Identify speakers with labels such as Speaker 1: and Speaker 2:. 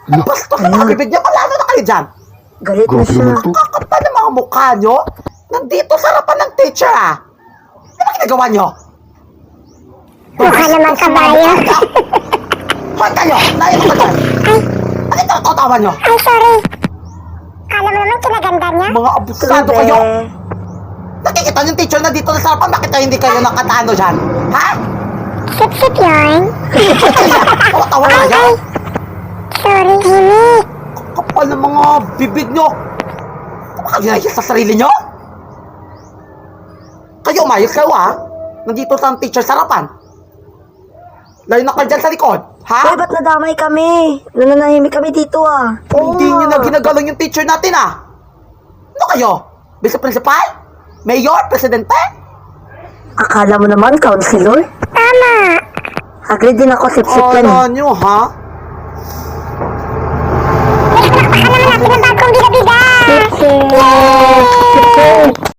Speaker 1: Basta ka mga bibig niya, palalo na kayo dyan.
Speaker 2: Galit na siya.
Speaker 1: Ang kakapal ng mga mukha nyo. Nandito sa harapan ng teacher ah. Ano ginagawa nyo?
Speaker 3: Mukha naman kabayo.
Speaker 1: Hoy kayo, naino ka dyan. Ano ito ang tatawa nyo?
Speaker 3: Ay, sorry. Alam mo naman kinaganda niya.
Speaker 1: Mga abusado kayo. Nakikita yung teacher na dito sa harapan, bakit kayo hindi kayo nakatano dyan? Ha?
Speaker 3: Sip-sip yun.
Speaker 1: Tawa-tawa na kayo?
Speaker 3: Sorry, Jimmy.
Speaker 1: Kapal ng mga bibig nyo. Makaginahiya sa sarili nyo? Kayo umayos kayo ha? Nandito sa teacher sa harapan. Layo na kayo dyan sa likod. Ha?
Speaker 2: Hoy, ba't nadamay kami? Nananahimik kami dito ah.
Speaker 1: Hindi nyo na ginagalang yung teacher natin ah. Ano kayo? Vice Principal? Mayor? Presidente?
Speaker 2: Akala mo naman, counselor?
Speaker 3: Tama.
Speaker 2: Agree din ako, sip-sip yan.
Speaker 1: Ano nyo ha?